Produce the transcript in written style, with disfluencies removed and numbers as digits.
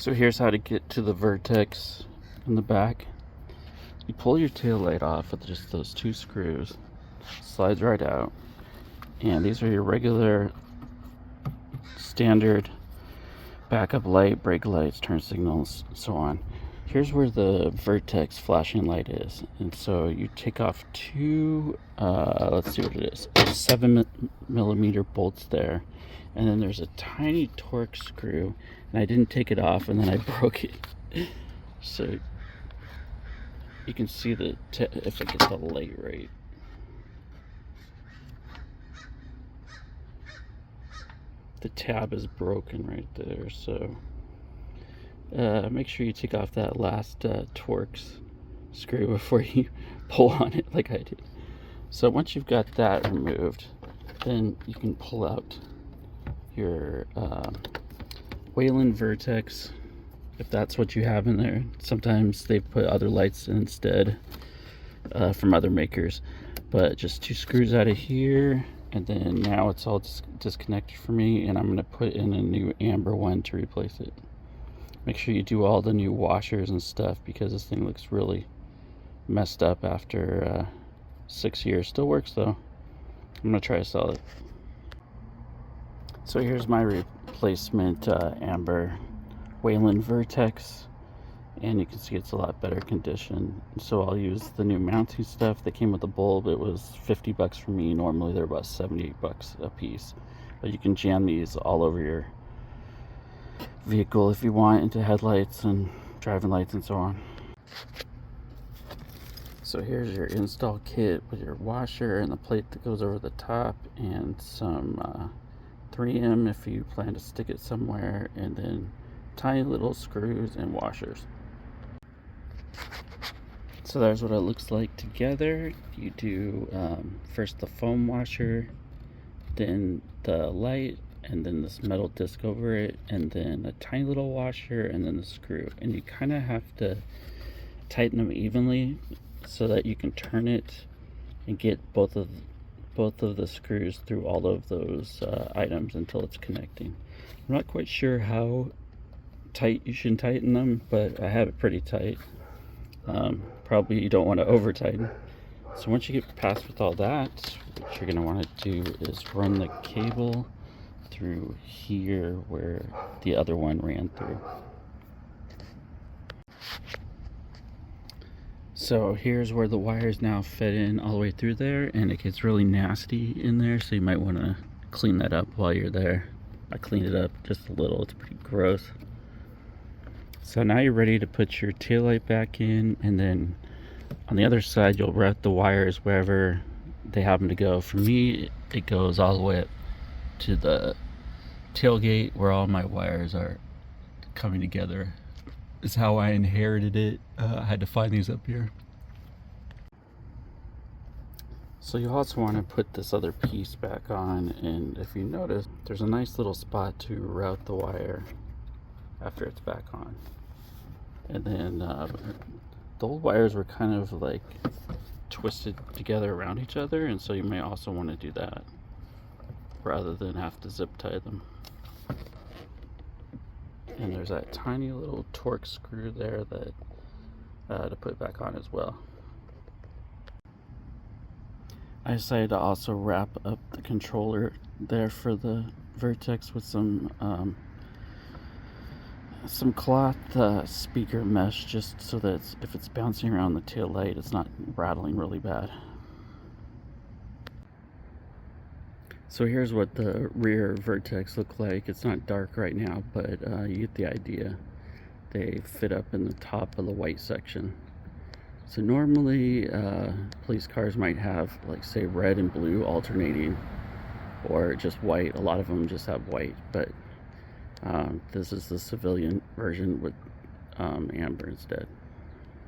So here's how to get to the Vertex in the back. You pull your tail light off with just those two screws, slides right out, and these are your regular standard backup light, brake lights, turn signals, so on. Here's where the Vertex flashing light is, and so you take off two, let's see what it is, 7mm bolts there, and then there's a tiny torque screw, and I didn't take it off, and then I broke it. So you can see if I get the light right. The tab is broken right there, so make sure you take off that last Torx screw before you pull on it like I did. So once you've got that removed, then you can pull out your Whelen Vertex, if that's what you have in there. Sometimes they put other lights in instead from other makers, but just two screws out of here, and then now it's all disconnected for me, and I'm going to put in a new amber one to replace it. Make sure you do all the new washers and stuff, because this thing looks really messed up after 6 years. Still works though. I'm going to try to sell it. So here's my replacement amber Whelen Vertex, and you can see it's a lot better condition. So I'll use the new mounting stuff that came with the bulb. It was $50 for me. Normally they're about $78 a piece, but you can jam these all over your vehicle if you want, into headlights and driving lights and so on. So here's your install kit with your washer and the plate that goes over the top, and some 3M if you plan to stick it somewhere, and then tiny little screws and washers. So there's what it looks like together. You do first the foam washer, then the light, and then this metal disc over it, and then a tiny little washer, and then the screw. And you kind of have to tighten them evenly so that you can turn it and get both of the screws through all of those items until it's connecting. I'm not quite sure how tight you should tighten them, but I have it pretty tight. Probably you don't want to over tighten. So once you get past with all that, what you're going to want to do is run the cable through here where the other one ran through. So here's where the wires now fed in all the way through there, and it gets really nasty in there, so you might want to clean that up while you're there. I cleaned it up just a little. It's pretty gross. So now you're ready to put your taillight back in, and then on the other side you'll route the wires wherever they happen to go. For me, it goes all the way up to the tailgate where all my wires are coming together. Is how I inherited it. I had to find these up here. So you also want to put this other piece back on, and if you notice, there's a nice little spot to route the wire after it's back on. And then the old wires were kind of like twisted together around each other, and so you may also want to do that rather than have to zip tie them. And there's that tiny little torque screw there that to put back on as well. I decided to also wrap up the controller there for the Vertex with some cloth speaker mesh, just so that if it's bouncing around the tail light, it's not rattling really bad. So here's what the rear Vertex look like. It's not dark right now, but you get the idea. They fit up in the top of the white section. So normally police cars might have, like, say, red and blue alternating, or just white. A lot of them just have white, but this is the civilian version with amber instead.